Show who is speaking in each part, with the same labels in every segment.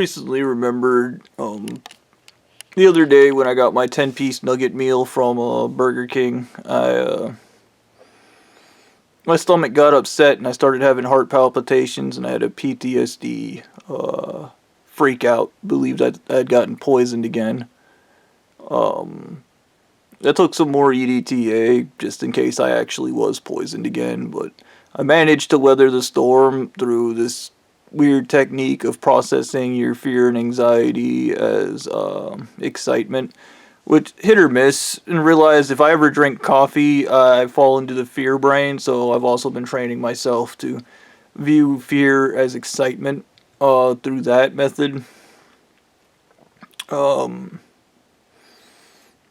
Speaker 1: Recently remembered the other day when I got my 10-piece nugget meal from Burger King. My stomach got upset and I started having heart palpitations and I had a PTSD freak out. Believed I had gotten poisoned again. I took some more EDTA just in case I actually was poisoned again, but I managed to weather the storm through this weird technique of processing your fear and anxiety as excitement, which hit or miss, and realized if I ever drink coffee, I fall into the fear brain, so I've also been training myself to view fear as excitement through that method.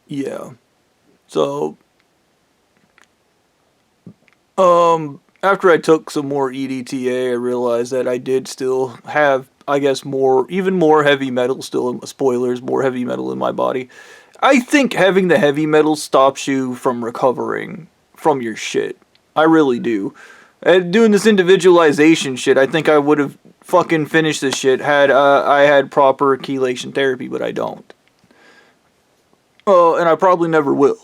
Speaker 1: Yeah. So, after I took some more EDTA, I realized that I did still have, I guess, even more heavy metal still, spoilers, more heavy metal in my body. I think having the heavy metal stops you from recovering from your shit. I really do. And doing this individualization shit, I think I would have fucking finished this shit had I had proper chelation therapy, but I don't. And I probably never will.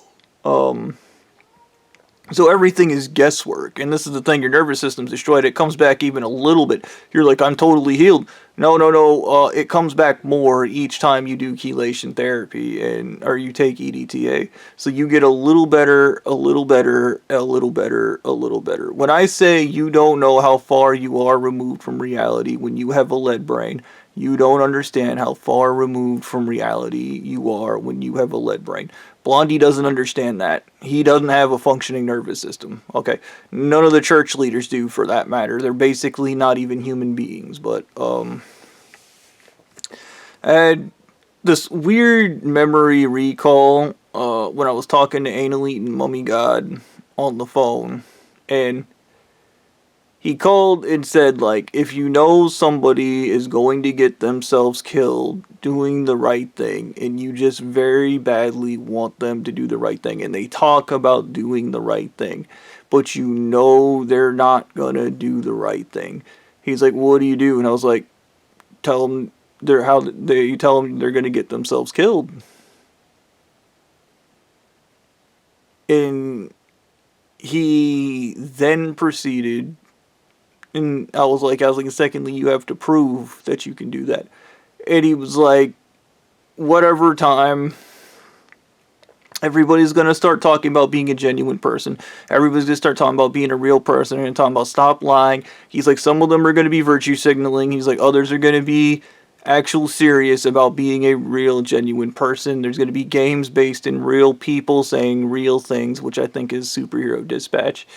Speaker 1: So everything is guesswork, and this is the thing, your nervous system's destroyed, it comes back even a little bit. You're like, I'm totally healed. No, it comes back more each time you do chelation therapy, or you take EDTA. So you get a little better, a little better, a little better, a little better. When I say you don't know how far you are removed from reality when you have a lead brain, you don't understand how far removed from reality you are when you have a lead brain. Blondie doesn't understand that. He doesn't have a functioning nervous system. Okay. None of the church leaders do, for that matter. They're basically not even human beings. But, I had this weird memory recall, when I was talking to Anal Eating Mummy God on the phone. And he called and said, like, if you know somebody is going to get themselves killed doing the right thing, and you just very badly want them to do the right thing, and they talk about doing the right thing, but you know they're not gonna do the right thing. He's like, what do you do? And I was like, tell them you tell them they're gonna get themselves killed. And he then proceeded. And I was like, secondly, you have to prove that you can do that. And he was like, whatever time, everybody's going to start talking about being a genuine person. Everybody's going to start talking about being a real person and talking about stop lying. He's like, some of them are going to be virtue signaling. He's like, others are going to be actual serious about being a real, genuine person. There's going to be games based in real people saying real things, which I think is Superhero Dispatch.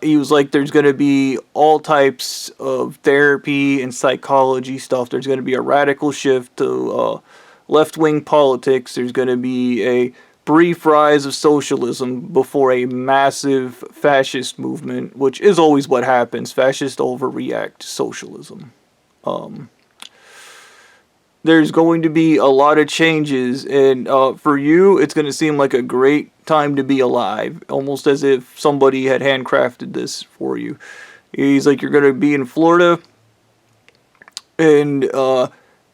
Speaker 1: He was like, there's going to be all types of therapy and psychology stuff. There's going to be a radical shift to left-wing politics. There's going to be a brief rise of socialism before a massive fascist movement, which is always what happens. Fascists overreact to socialism. There's going to be a lot of changes, and for you, it's going to seem like a great time to be alive, almost as if somebody had handcrafted this for you. He's like, you're going to be in Florida, and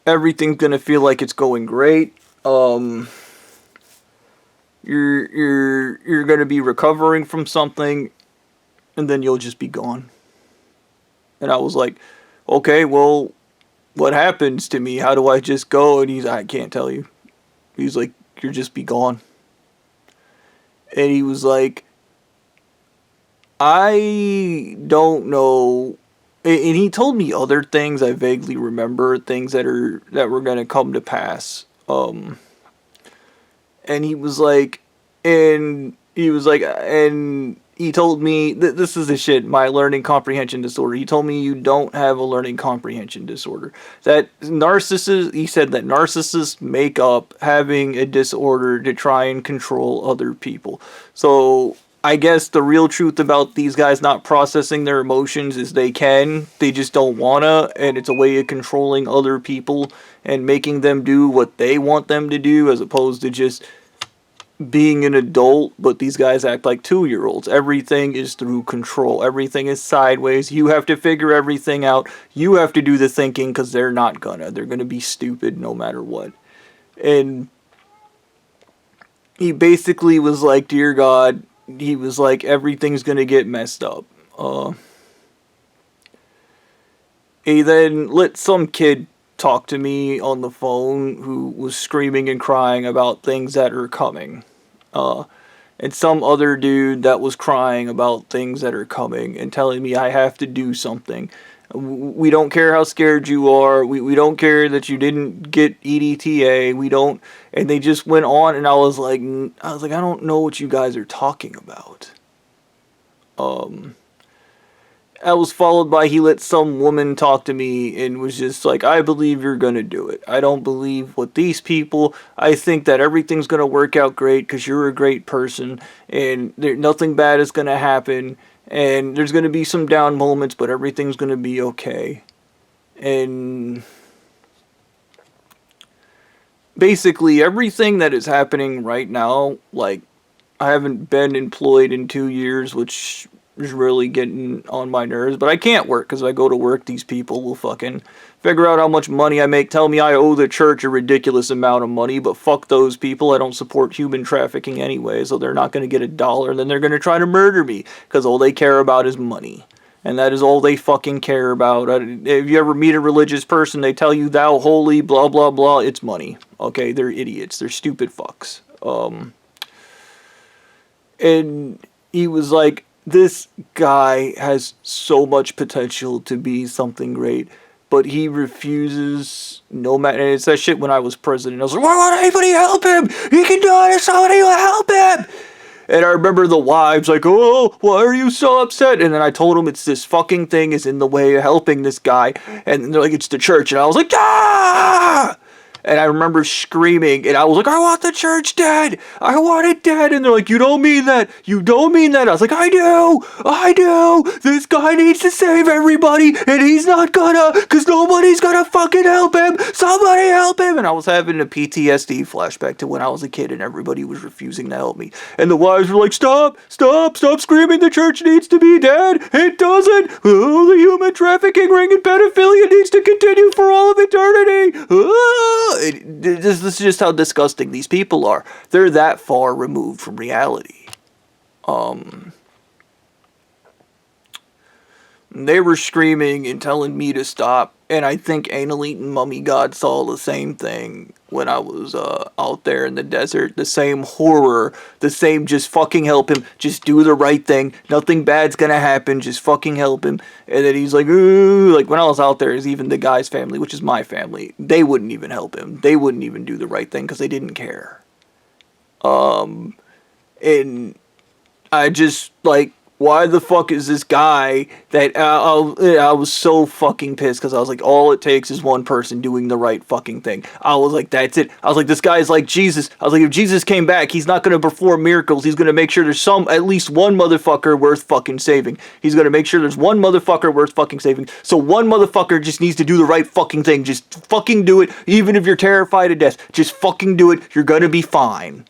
Speaker 1: everything's going to feel like it's going great. You're going to be recovering from something, and then you'll just be gone. And I was like, okay, well, what happens to me? How do I just go? And I can't tell you. He's like, you'll just be gone. And he was like, I don't know. And he told me other things I vaguely remember, things that were going to come to pass. And he was like, and he told me, this is the shit, my learning comprehension disorder. He told me you don't have a learning comprehension disorder. He said that narcissists make up having a disorder to try and control other people. So I guess the real truth about these guys not processing their emotions is they just don't wanna, and it's a way of controlling other people and making them do what they want them to do, as opposed to just being an adult, but these guys act like 2-year-olds. Everything is through control. Everything is sideways. You have to figure everything out. You have to do the thinking because they're not gonna. They're gonna be stupid no matter what. And he basically was like, dear God, he was like, everything's gonna get messed up. He then let some kid talk to me on the phone who was screaming and crying about things that are coming. And some other dude that was crying about things that are coming and telling me I have to do something. We don't care how scared you are. We don't care that you didn't get EDTA. We don't. And they just went on, and I was like, I don't know what you guys are talking about. I was followed by he let some woman talk to me and was just like, I believe you're gonna do it. I don't believe what these people. I think that everything's gonna work out great because you're a great person and nothing bad is gonna happen. And there's gonna be some down moments, but everything's gonna be okay. And basically everything that is happening right now, like, I haven't been employed in 2 years, which is really getting on my nerves, but I can't work because I go to work. These people will fucking figure out how much money I make, tell me I owe the church a ridiculous amount of money, but fuck those people. I don't support human trafficking anyway, so they're not going to get $1, and then they're going to try to murder me because all they care about is money. And that is all they fucking care about. If you ever meet a religious person, they tell you thou holy, blah, blah, blah. It's money. Okay, they're idiots. They're stupid fucks. And he was like, this guy has so much potential to be something great, but he refuses no matter. And it's that shit when I was president. I was like, why won't anybody help him? He can do it if somebody will help him. And I remember the wives like, oh, why are you so upset? And then I told them it's this fucking thing is in the way of helping this guy. And they're like, it's the church. And I was like, ah! And I remember screaming, and I was like, I want the church dead! I want it dead! And they're like, you don't mean that! You don't mean that! I was like, I do! I do! This guy needs to save everybody, and he's not gonna, because nobody's gonna fucking help him! Somebody help him! And I was having a PTSD flashback to when I was a kid, and everybody was refusing to help me. And the wives were like, stop! Stop! Stop screaming! The church needs to be dead! It doesn't! Oh, the human trafficking ring and pedophilia needs to continue for all of eternity! Oh! This is just how disgusting these people are. They're that far removed from reality. They were screaming and telling me to stop, and I think Anal Eating Mummy God saw the same thing when I was out there in the desert. The same horror, the same just fucking help him, just do the right thing, nothing bad's gonna happen, just fucking help him. And then he's like, ooh, like when I was out there, is even the guy's family, which is my family, they wouldn't even help him. They wouldn't even do the right thing because they didn't care. And I just like, why the fuck is this guy that I was so fucking pissed because I was like, all it takes is one person doing the right fucking thing. I was like, that's it. I was like, this guy's like Jesus. I was like, if Jesus came back, he's not going to perform miracles. He's going to make sure there's at least one motherfucker worth fucking saving. He's going to make sure there's one motherfucker worth fucking saving. So one motherfucker just needs to do the right fucking thing. Just fucking do it. Even if you're terrified of death, just fucking do it. You're going to be fine.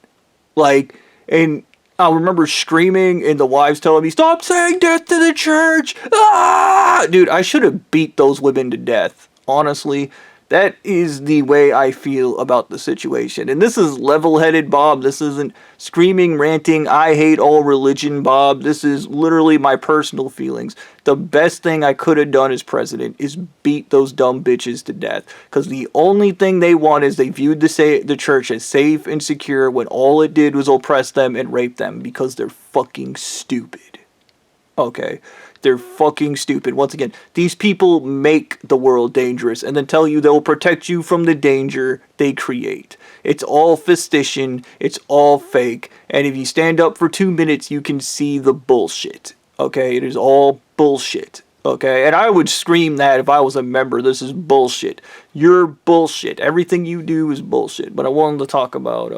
Speaker 1: Like, and I remember screaming and the wives telling me, stop saying death to the church! Ah! Dude, I should have beat those women to death. Honestly, that is the way I feel about the situation. And this is level-headed Bob. This isn't screaming, ranting, I hate all religion Bob. This is literally my personal feelings. The best thing I could have done as president is beat those dumb bitches to death. Because the only thing they want is they viewed the church as safe and secure when all it did was oppress them and rape them. Because they're fucking stupid. Okay? They're fucking stupid. Once again, these people make the world dangerous and then tell you they'll protect you from the danger they create. It's all fistition. It's all fake. And if you stand up for 2 minutes, you can see the bullshit. Okay? It is all bullshit. Okay? And I would scream that if I was a member. This is bullshit. You're bullshit. Everything you do is bullshit. But I wanted to talk about,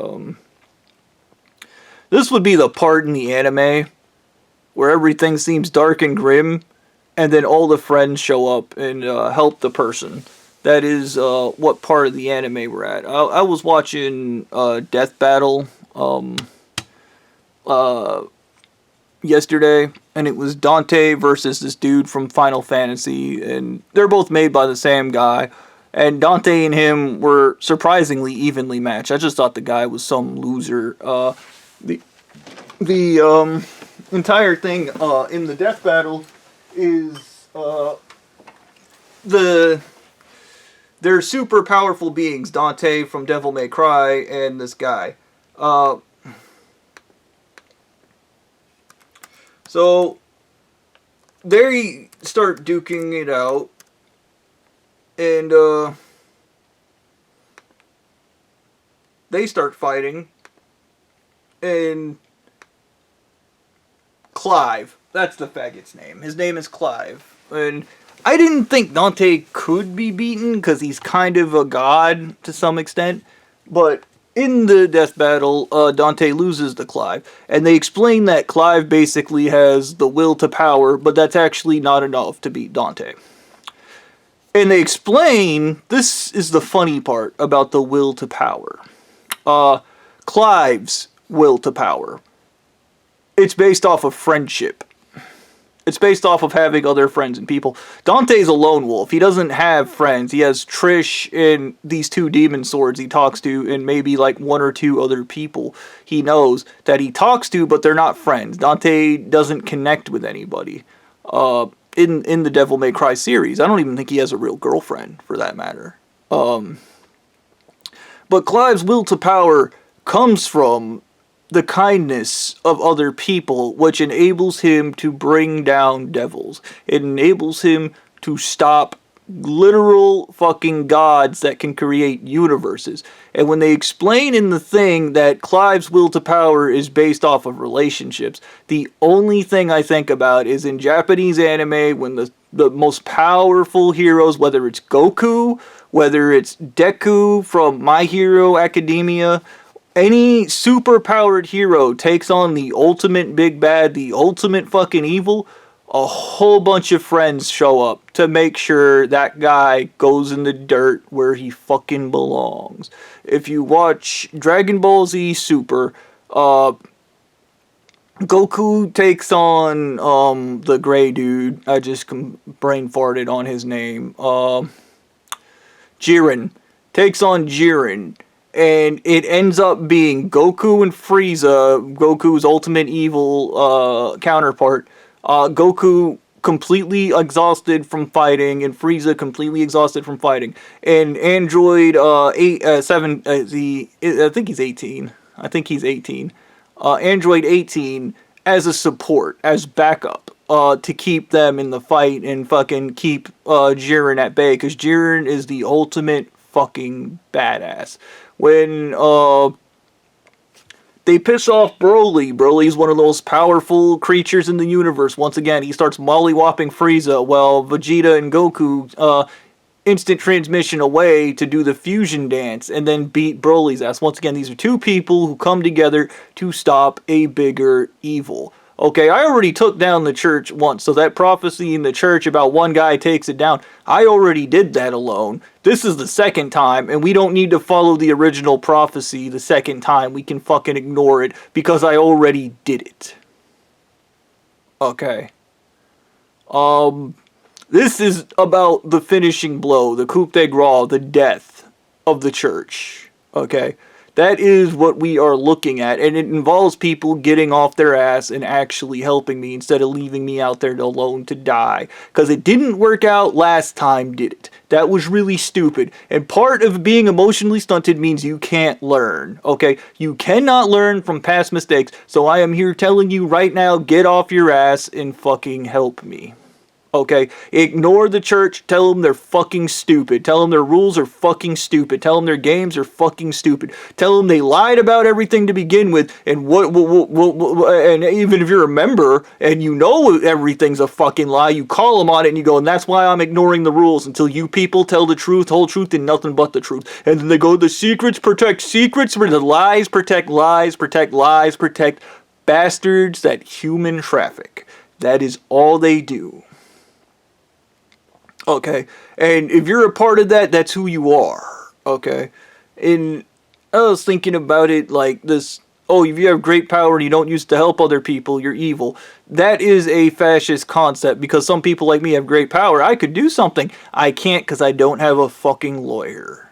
Speaker 1: this would be the part in the anime where everything seems dark and grim, and then all the friends show up and help the person. That is what part of the anime we're at. I was watching Death Battle. yesterday, and it was Dante versus this dude from Final Fantasy, and they're both made by the same guy. And Dante and him were surprisingly evenly matched. I just thought the guy was some loser. The entire thing in the death battle is they're super powerful beings. Dante from Devil May Cry and this guy. So they start duking it out, and they start fighting, and Clive, that's the faggot's name. His name is Clive, and I didn't think Dante could be beaten because he's kind of a god to some extent, but in the death battle, Dante loses to Clive, and they explain that Clive basically has the will to power, but that's actually not enough to beat Dante. And they explain, this is the funny part about the will to power. Clive's will to power. It's based off of friendship. It's based off of having other friends and people. Dante's a lone wolf. He doesn't have friends. He has Trish and these two demon swords he talks to, and maybe like one or two other people he knows that he talks to, but they're not friends. Dante doesn't connect with anybody. In the Devil May Cry series, I don't even think he has a real girlfriend, for that matter. But Clive's will to power comes from the kindness of other people, which enables him to bring down devils. It enables him to stop literal fucking gods that can create universes. And when they explain in the thing that Clive's will to power is based off of relationships, the only thing I think about is in Japanese anime when the most powerful heroes, whether it's Goku, whether it's Deku from My Hero Academia, any super-powered hero takes on the ultimate big bad, the ultimate fucking evil, a whole bunch of friends show up to make sure that guy goes in the dirt where he fucking belongs. If you watch Dragon Ball Z Super, Goku takes on the gray dude. I just brain farted on his name. Jiren takes on Jiren. And it ends up being Goku and Frieza, Goku's ultimate evil counterpart. Goku completely exhausted from fighting, and Frieza completely exhausted from fighting. And Android 7, I think he's 18. I think he's 18. Android 18 as a support, as backup, to keep them in the fight and fucking keep Jiren at bay, because Jiren is the ultimate fucking badass. When they piss off Broly, Broly's one of the most powerful creatures in the universe. Once again, he starts mollywopping Frieza while Vegeta and Goku instant transmission away to do the fusion dance and then beat Broly's ass. Once again, these are two people who come together to stop a bigger evil. Okay, I already took down the church once, so that prophecy in the church about one guy takes it down, I already did that alone. This is the second time, and we don't need to follow the original prophecy the second time. We can fucking ignore it, because I already did it. Okay. This is about the finishing blow, the coup de grace, the death of the church. Okay? That is what we are looking at, and it involves people getting off their ass and actually helping me instead of leaving me out there alone to die. Because it didn't work out last time, did it? That was really stupid. And part of being emotionally stunted means you can't learn, okay? You cannot learn from past mistakes, so I am here telling you right now, get off your ass and fucking help me. Okay, ignore the church, tell them they're fucking stupid, tell them their rules are fucking stupid, tell them their games are fucking stupid, tell them they lied about everything to begin with, and and even if you're a member, and you know everything's a fucking lie, you call them on it, and you go, and that's why I'm ignoring the rules, until you people tell the truth, whole truth, and nothing but the truth. And then they go, the secrets protect secrets, where the lies protect lies, protect lies, protect bastards that human traffic. That is all they do. Okay, and if you're a part of that, that's who you are, okay? And I was thinking about it like this oh, if you have great power and you don't use it to help other people, you're evil. That is a fascist concept, because some people like me have great power. I could do something. I can't because I don't have a fucking lawyer.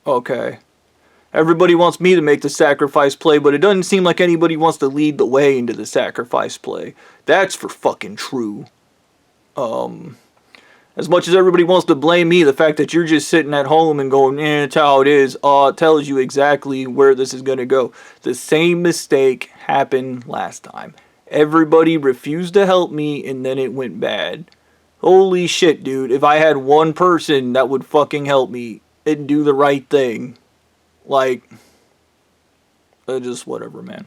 Speaker 1: Okay. Everybody wants me to make the sacrifice play, but it doesn't seem like anybody wants to lead the way into the sacrifice play. That's for fucking true. As much as everybody wants to blame me, the fact that you're just sitting at home and going, it's how it is, tells you exactly where this is going to go. The same mistake happened last time. Everybody refused to help me, and then it went bad. Holy shit, dude. If I had one person that would fucking help me and do the right thing, like, just whatever, man.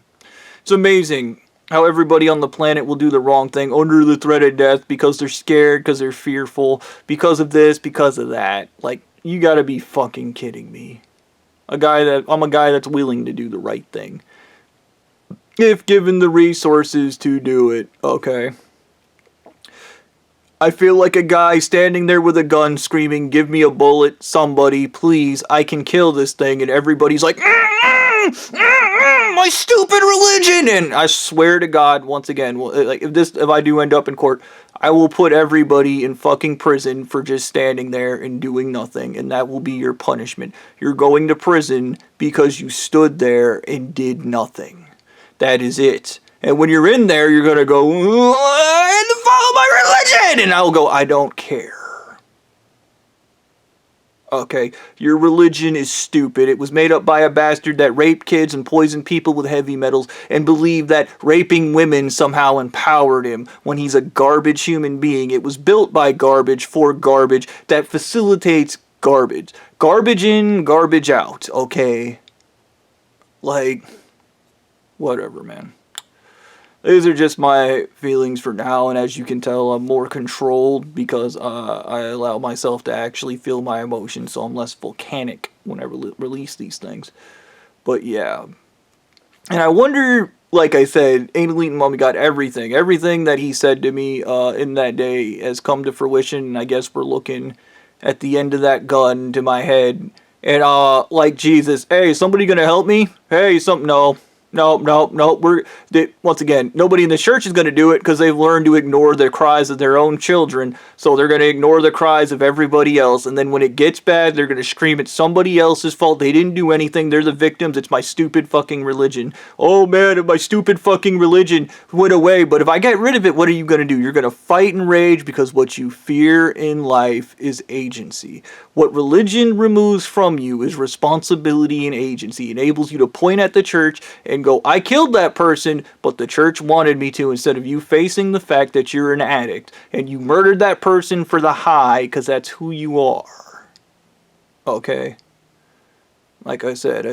Speaker 1: It's amazing how everybody on the planet will do the wrong thing under the threat of death because they're scared, because they're fearful, because of this, because of that. Like, you gotta be fucking kidding me. I'm a guy that's willing to do the right thing, if given the resources to do it, okay? I feel like a guy standing there with a gun screaming, give me a bullet, somebody, please, I can kill this thing, and everybody's like, my stupid religion, and I swear to God, once again, like if I do end up in court, I will put everybody in fucking prison for just standing there and doing nothing, and that will be your punishment. You're going to prison because you stood there and did nothing. That is it. And when you're in there, you're going to go, and follow my religion! And I'll go, I don't care. Okay, your religion is stupid. It was made up by a bastard that raped kids and poisoned people with heavy metals and believed that raping women somehow empowered him when he's a garbage human being. It was built by garbage for garbage that facilitates garbage. Garbage in, garbage out, okay? Like, whatever, man. These are just my feelings for now, and as you can tell, I'm more controlled because I allow myself to actually feel my emotions, so I'm less volcanic when I release these things. But yeah. And I wonder, like I said, Anal Eating Mummy got everything. Everything that he said to me in that day has come to fruition, and I guess we're looking at the end of that gun to my head. And like Jesus, hey, somebody gonna help me? Hey, no. Once again, nobody in the church is going to do it because they've learned to ignore the cries of their own children. So they're going to ignore the cries of everybody else. And then when it gets bad, they're going to scream it's somebody else's fault. They didn't do anything. They're the victims. It's my stupid fucking religion. Oh man, if my stupid fucking religion went away. But if I get rid of it, what are you going to do? You're going to fight and rage because what you fear in life is agency. What religion removes from you is responsibility and agency. It enables you to point at the church and go, I killed that person, but the church wanted me to, instead of you facing the fact that you're an addict and you murdered that person for the high because that's who you are. Okay? Like I said,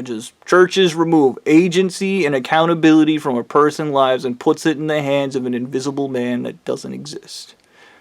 Speaker 1: churches remove agency and accountability from a person's lives and puts it in the hands of an invisible man that doesn't exist.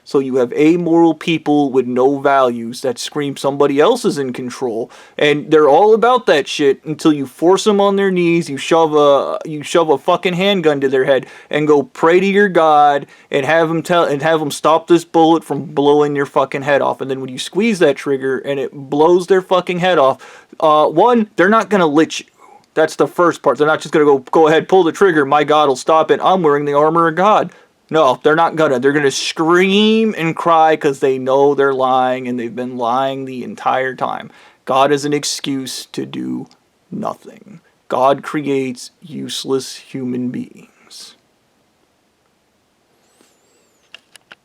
Speaker 1: So you have amoral people with no values that scream somebody else is in control, and they're all about that shit until you force them on their knees, you shove a fucking handgun to their head and go pray to your God and have them stop this bullet from blowing your fucking head off. And then when you squeeze that trigger and it blows their fucking head off, one, they're not gonna lit you. That's the first part. They're not just gonna go ahead, pull the trigger, my God will stop it, I'm wearing the armor of God. No, they're not gonna. They're gonna scream and cry because they know they're lying, and they've been lying the entire time. God is an excuse to do nothing. God creates useless human beings.